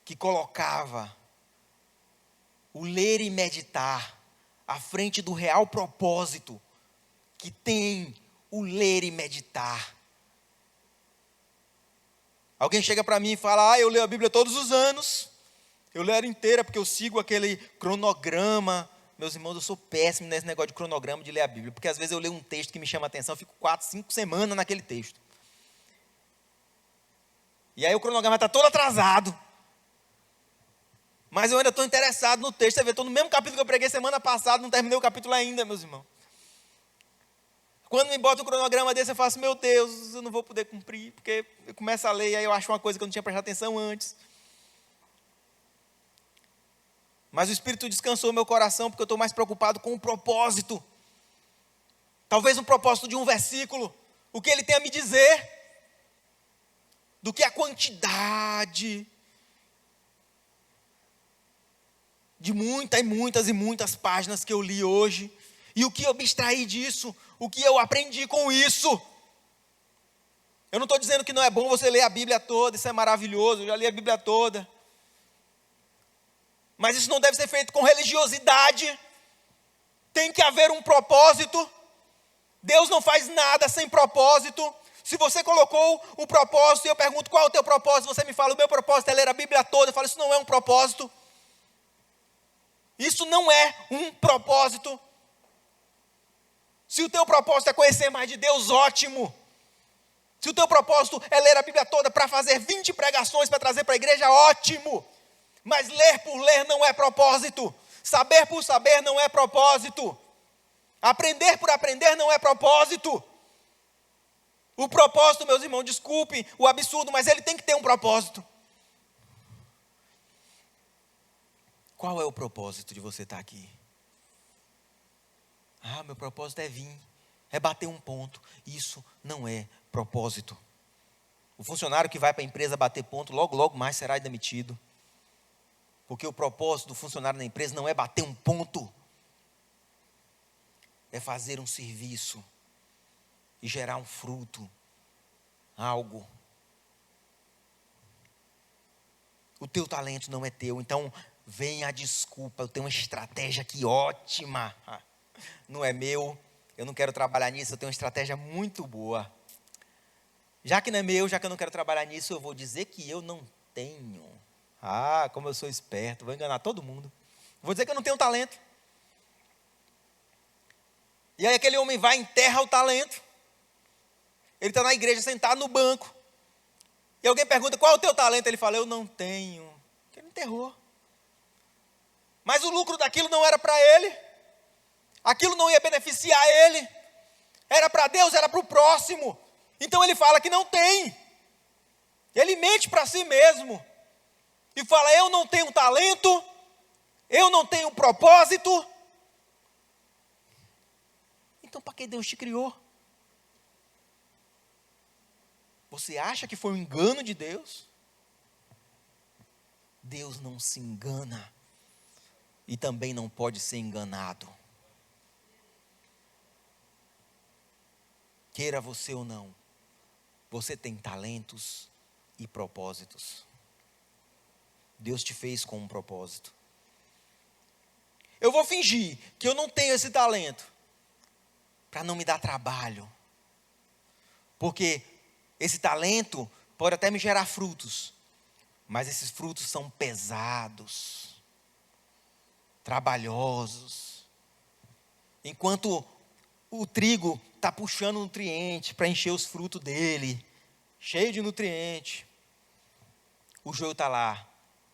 que colocava o ler e meditar à frente do real propósito que tem o ler e meditar. Alguém chega para mim e fala: eu leio a Bíblia todos os anos, eu leio ela inteira porque eu sigo aquele cronograma. Meus irmãos, eu sou péssimo nesse negócio de cronograma de ler a Bíblia, porque às vezes eu leio um texto que me chama a atenção, eu fico 4, 5 semanas naquele texto. E aí o cronograma está todo atrasado. Mas eu ainda estou interessado no texto. Você vê, estou no mesmo capítulo que eu preguei semana passada, não terminei o capítulo ainda, meus irmãos. Quando me bota um cronograma desse, eu faço: meu Deus, eu não vou poder cumprir, porque eu começo a ler e aí eu acho uma coisa que eu não tinha prestado atenção antes. Mas o Espírito descansou meu coração, porque eu estou mais preocupado com o propósito. Talvez um propósito de um versículo, o que ele tem a me dizer, do que a quantidade de muitas páginas que eu li hoje, e o que eu abstraí disso, o que eu aprendi com isso. Eu não estou dizendo que não é bom você ler a Bíblia toda, isso é maravilhoso, eu já li a Bíblia toda. Mas isso não deve ser feito com religiosidade, tem que haver um propósito. Deus não faz nada sem propósito. Se você colocou o propósito e eu pergunto: qual é o teu propósito? Você me fala: o meu propósito é ler a Bíblia toda. Eu falo: isso não é um propósito. Isso não é um propósito. Se o teu propósito é conhecer mais de Deus, ótimo. Se o teu propósito é ler a Bíblia toda para fazer 20 pregações para trazer para a igreja, ótimo. Mas ler por ler não é propósito. Saber por saber não é propósito. Aprender por aprender não é propósito. O propósito, meus irmãos, desculpem o absurdo, mas ele tem que ter um propósito. Qual é o propósito de você estar aqui? Meu propósito é vir, é bater um ponto. Isso não é propósito. O funcionário que vai para a empresa bater ponto, logo, logo mais será demitido. Porque o propósito do funcionário na empresa não é bater um ponto. É fazer um serviço e gerar um fruto, algo. O teu talento não é teu, então vem a desculpa, eu tenho uma estratégia aqui ótima. Não é meu, eu não quero trabalhar nisso, eu tenho uma estratégia muito boa. Já que não é meu, já que eu não quero trabalhar nisso, eu vou dizer que eu não tenho. Como eu sou esperto, vou enganar todo mundo. Vou dizer que eu não tenho talento. E aí aquele homem vai e enterra o talento. Ele está na igreja sentado no banco. E alguém pergunta, qual é o teu talento? Ele fala, eu não tenho. Porque ele enterrou. Mas o lucro daquilo não era para ele. Aquilo não ia beneficiar ele. Era para Deus, era para o próximo. Então ele fala que não tem. Ele mente para si mesmo. E fala, eu não tenho talento. Eu não tenho propósito. Então para que Deus te criou? Você acha que foi um engano de Deus? Deus não se engana. E também não pode ser enganado. Queira você ou não, você tem talentos e propósitos. Deus te fez com um propósito. Eu vou fingir que eu não tenho esse talento, para não me dar trabalho. Porque esse talento pode até me gerar frutos, mas esses frutos são pesados, trabalhosos. Enquanto o trigo está puxando nutriente para encher os frutos dele, cheio de nutriente, o joio está lá,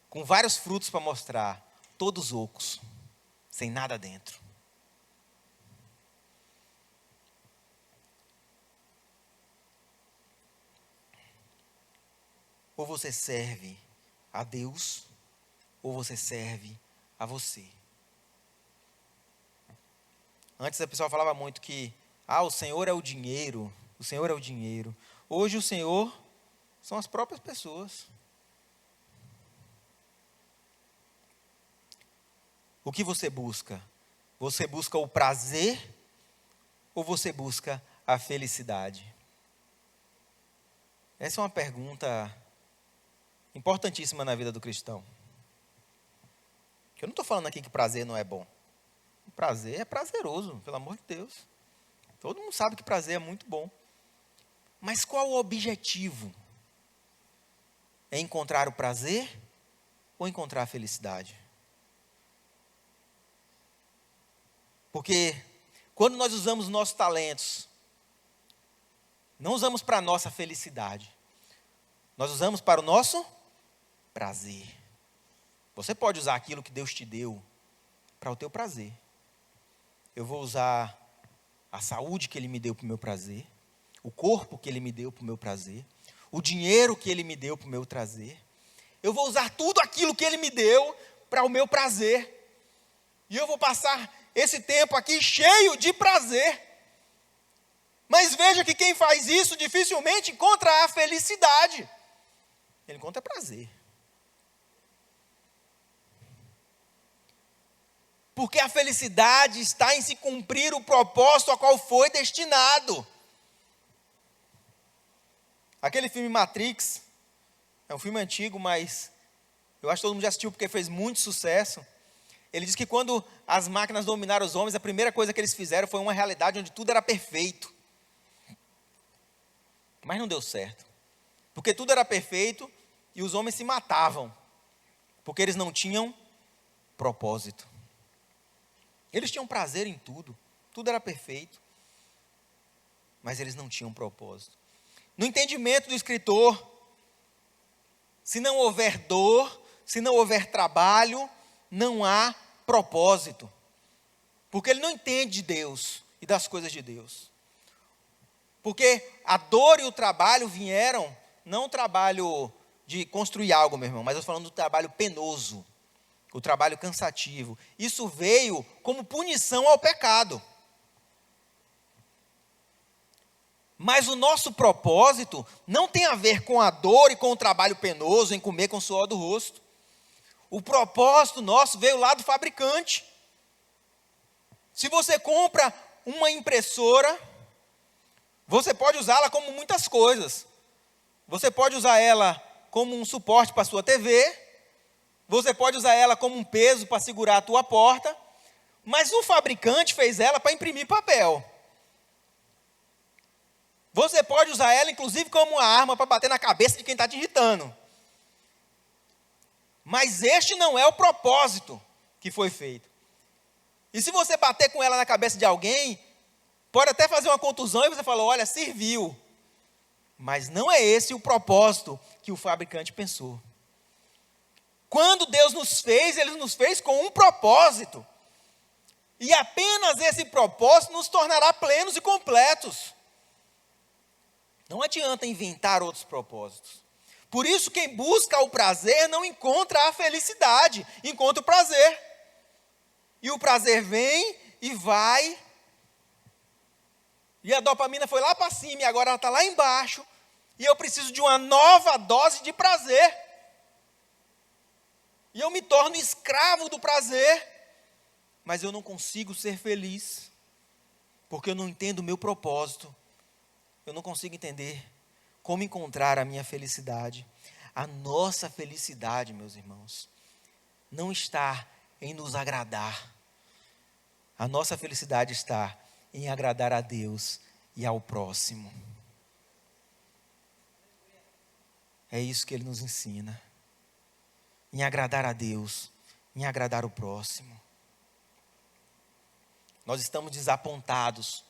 com vários frutos para mostrar, todos ocos, sem nada dentro. Ou você serve a Deus, ou você serve a você. Antes a pessoa falava muito que, o Senhor é o dinheiro, o Senhor é o dinheiro. Hoje o Senhor são as próprias pessoas. O que você busca? Você busca o prazer ou você busca a felicidade? Essa é uma pergunta importantíssima na vida do cristão. Eu não estou falando aqui que prazer não é bom. O prazer é prazeroso, pelo amor de Deus. Todo mundo sabe que prazer é muito bom. Mas qual o objetivo? É encontrar o prazer ou encontrar a felicidade? Porque quando nós usamos nossos talentos, não usamos para a nossa felicidade. Nós usamos para o nosso prazer. Você pode usar aquilo que Deus te deu para o teu prazer. Eu vou usar a saúde que Ele me deu para o meu prazer, o corpo que Ele me deu para o meu prazer, o dinheiro que Ele me deu para o meu prazer. Eu vou usar tudo aquilo que Ele me deu para o meu prazer. E eu vou passar esse tempo aqui cheio de prazer. Mas veja que quem faz isso dificilmente encontra a felicidade. Ele encontra prazer. Porque a felicidade está em se cumprir o propósito a qual foi destinado. Aquele filme Matrix, é um filme antigo, mas eu acho que todo mundo já assistiu porque fez muito sucesso. Ele diz que quando as máquinas dominaram os homens, a primeira coisa que eles fizeram foi uma realidade onde tudo era perfeito. Mas não deu certo. Porque tudo era perfeito e os homens se matavam. Porque eles não tinham propósito. Eles tinham prazer em tudo. Tudo era perfeito. Mas eles não tinham propósito. No entendimento do escritor, se não houver dor, se não houver trabalho, não há propósito. Porque ele não entende de Deus e das coisas de Deus. Porque a dor e o trabalho vieram, não o trabalho de construir algo, meu irmão, mas eu estou falando do trabalho penoso, o trabalho cansativo. Isso veio como punição ao pecado. Mas o nosso propósito não tem a ver com a dor e com o trabalho penoso em comer com o suor do rosto. O propósito nosso veio lá do fabricante. Se você compra uma impressora, você pode usá-la como muitas coisas. Você pode usar ela como um suporte para a sua TV, você pode usar ela como um peso para segurar a tua porta, mas o fabricante fez ela para imprimir papel. Você pode usar ela, inclusive, como uma arma para bater na cabeça de quem está te irritando. Mas este não é o propósito que foi feito. E se você bater com ela na cabeça de alguém, pode até fazer uma contusão e você fala, olha, serviu. Mas não é esse o propósito que o fabricante pensou. Quando Deus nos fez, Ele nos fez com um propósito. E apenas esse propósito nos tornará plenos e completos. Não adianta inventar outros propósitos. Por isso, quem busca o prazer não encontra a felicidade, encontra o prazer. E o prazer vem e vai. E a dopamina foi lá para cima e agora ela está lá embaixo. E eu preciso de uma nova dose de prazer. E eu me torno escravo do prazer. Mas eu não consigo ser feliz. Porque eu não entendo o meu propósito. Eu não consigo entender como encontrar a minha felicidade. A nossa felicidade, meus irmãos, não está em nos agradar. A nossa felicidade está em agradar a Deus e ao próximo. É isso que Ele nos ensina. Em agradar a Deus, em agradar o próximo. Nós estamos desapontados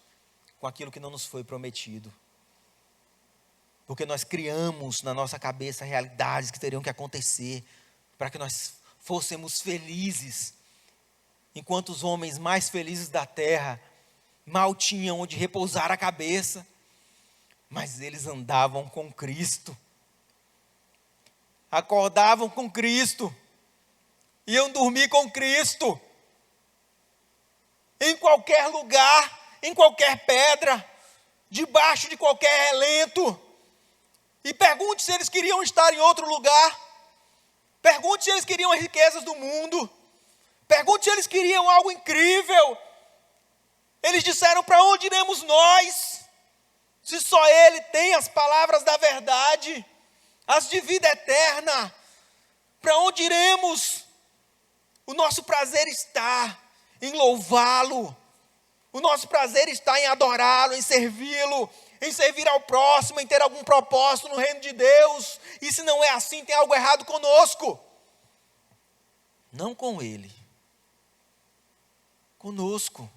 com aquilo que não nos foi prometido. Porque nós criamos na nossa cabeça realidades que teriam que acontecer para que nós fôssemos felizes. Enquanto os homens mais felizes da terra mal tinham onde repousar a cabeça, mas eles andavam com Cristo. Acordavam com Cristo. Iam dormir com Cristo. Em qualquer lugar, em qualquer pedra, debaixo de qualquer relento. E pergunte se eles queriam estar em outro lugar. Pergunte se eles queriam as riquezas do mundo. Pergunte se eles queriam algo incrível. Eles disseram, para onde iremos nós? Se só Ele tem as palavras da verdade, as de vida eterna. Para onde iremos? O nosso prazer está em louvá-lo. O nosso prazer está em adorá-lo, em servi-lo, em servir ao próximo, em ter algum propósito no reino de Deus. E se não é assim, tem algo errado conosco. Não com Ele. Conosco.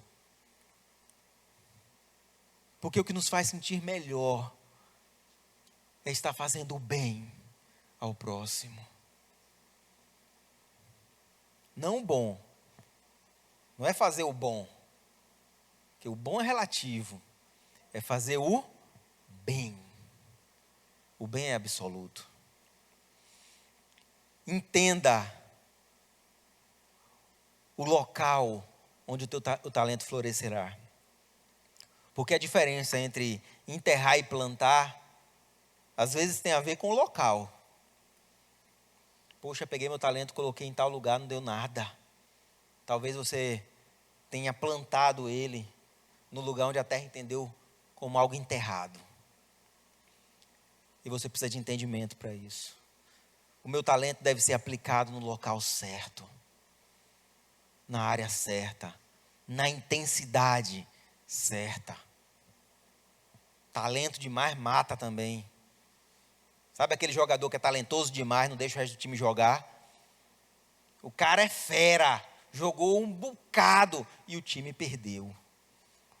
Porque o que nos faz sentir melhor é estar fazendo o bem ao próximo. Não o bom. Não é fazer o bom. Porque o bom é relativo. É fazer o bem. O bem é absoluto. Entenda o local onde o talento florescerá. Porque a diferença entre enterrar e plantar, às vezes tem a ver com o local. Poxa, peguei meu talento, coloquei em tal lugar, não deu nada. Talvez você tenha plantado ele no lugar onde a terra entendeu como algo enterrado. E você precisa de entendimento para isso. O meu talento deve ser aplicado no local certo, na área certa, na intensidade certa. Talento demais mata também. Sabe aquele jogador que é talentoso demais, não deixa o resto do time jogar? O cara é fera, jogou um bocado e o time perdeu.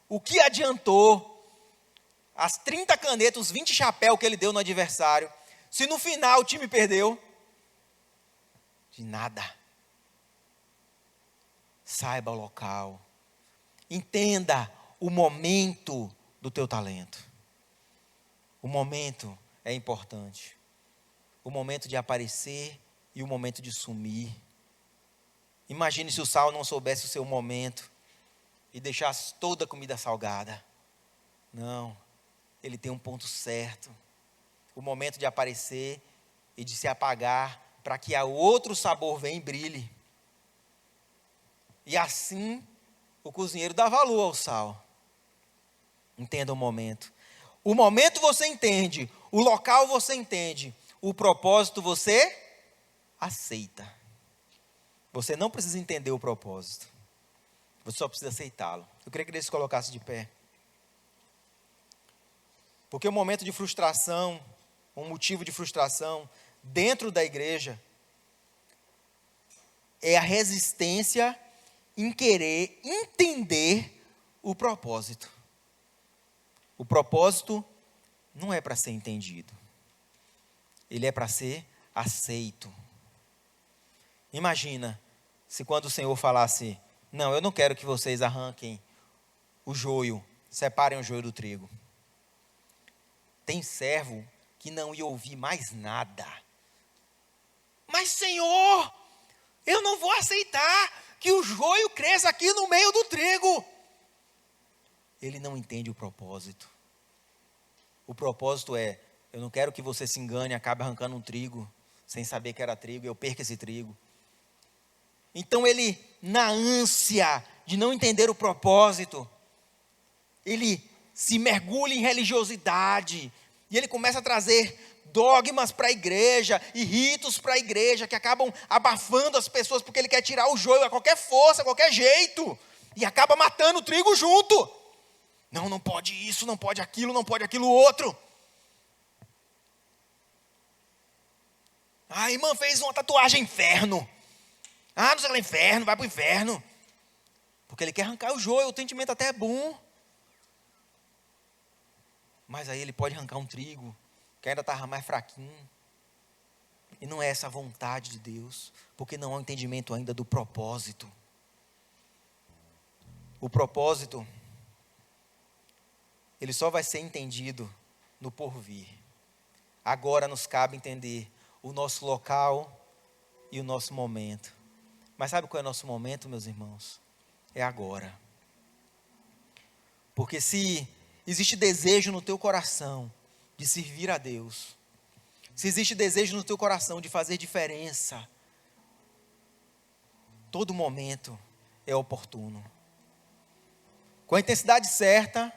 O que adiantou as 30 canetas, os 20 chapéus que ele deu no adversário, se no final o time perdeu? De nada. Saiba o local, Entenda o momento do teu talento. O momento é importante. O momento de aparecer e o momento de sumir. Imagine se o Saulo não soubesse o seu momento e deixasse toda a comida salgada. Não, ele tem um ponto certo. O momento de aparecer e de se apagar para que a outro sabor venha e brilhe. E assim o cozinheiro dá valor ao sal. Entenda o momento. O momento você entende, o local você entende, o propósito você aceita. Você não precisa entender o propósito. Você só precisa aceitá-lo. Eu queria que ele se colocasse de pé. Porque o momento de frustração, um motivo de frustração dentro da igreja, é a resistência em querer entender o propósito. O propósito não é para ser entendido. Ele é para ser aceito. Imagina se quando o Senhor falasse: não, eu não quero que vocês arranquem o joio, separem o joio do trigo. Tem servo que não ia ouvir mais nada. Mas Senhor, eu não vou aceitar que o joio cresça aqui no meio do trigo. Ele não entende o propósito. O propósito é: eu não quero que você se engane e acabe arrancando um trigo, sem saber que era trigo, e eu perca esse trigo. Então ele, na ânsia de não entender o propósito, ele se mergulha em religiosidade, e ele começa a trazer dogmas para a igreja, e ritos para a igreja, que acabam abafando as pessoas, porque ele quer tirar o joio a qualquer força, a qualquer jeito, e acaba matando o trigo junto. Não, não pode isso, não pode aquilo outro. A irmã fez uma tatuagem inferno. Ah, não sei lá, inferno, vai para o inferno. Porque ele quer arrancar o joio, o sentimento até é bom. Mas aí ele pode arrancar um trigo, que ainda estava mais fraquinho. E não é essa a vontade de Deus, porque não há um entendimento ainda do propósito. O propósito, ele só vai ser entendido no porvir. Agora nos cabe entender o nosso local e o nosso momento. Mas sabe qual é o nosso momento, meus irmãos? É agora. Porque se existe desejo no teu coração de servir a Deus, se existe desejo no teu coração de fazer diferença, todo momento é oportuno. Com a intensidade certa,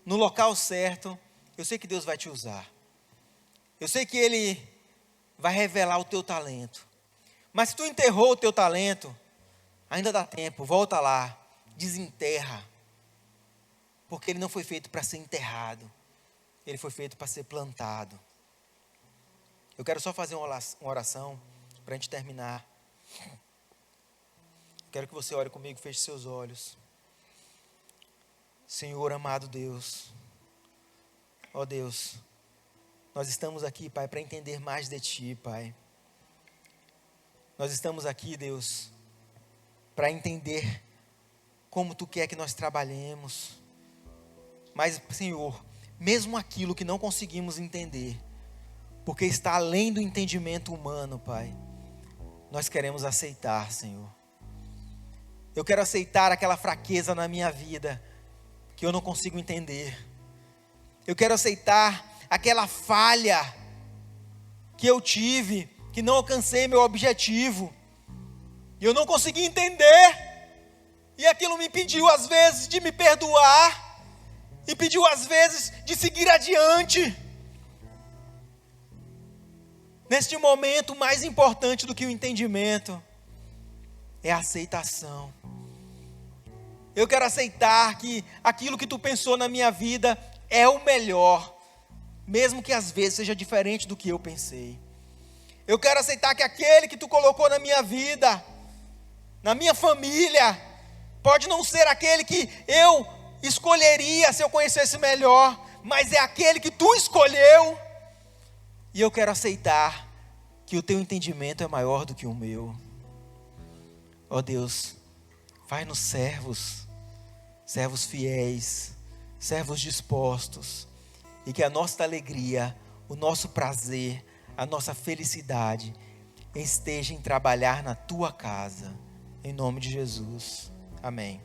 no local certo, eu sei que Deus vai te usar. Eu sei que Ele vai revelar o teu talento. Mas se tu enterrou o teu talento, ainda dá tempo, volta lá, desenterra. Porque ele não foi feito para ser enterrado. Ele foi feito para ser plantado. Eu quero só fazer uma oração para a gente terminar. Quero que você ore comigo, feche seus olhos. Senhor amado Deus, ó Deus, nós estamos aqui, Pai, para entender mais de Ti, Pai. Nós estamos aqui, Deus, para entender como Tu quer que nós trabalhemos. Mas, Senhor, mesmo aquilo que não conseguimos entender, porque está além do entendimento humano, Pai, nós queremos aceitar, Senhor. Eu quero aceitar aquela fraqueza na minha vida, que eu não consigo entender. Eu quero aceitar aquela falha que eu tive, que não alcancei meu objetivo, e eu não consegui entender, e aquilo me impediu às vezes de me perdoar, impediu às vezes de seguir adiante. Neste momento, mais importante do que o entendimento é a aceitação. Eu quero aceitar que aquilo que Tu pensou na minha vida é o melhor, mesmo que às vezes seja diferente do que eu pensei. Eu quero aceitar que aquele que Tu colocou na minha vida, na minha família, pode não ser aquele que eu escolheria se eu conhecesse melhor, mas é aquele que Tu escolheu. E eu quero aceitar que o Teu entendimento é maior do que o meu. Ó Deus, faz-nos servos servos fiéis, servos dispostos, e que a nossa alegria, o nosso prazer, a nossa felicidade esteja em trabalhar na tua casa, em nome de Jesus, amém.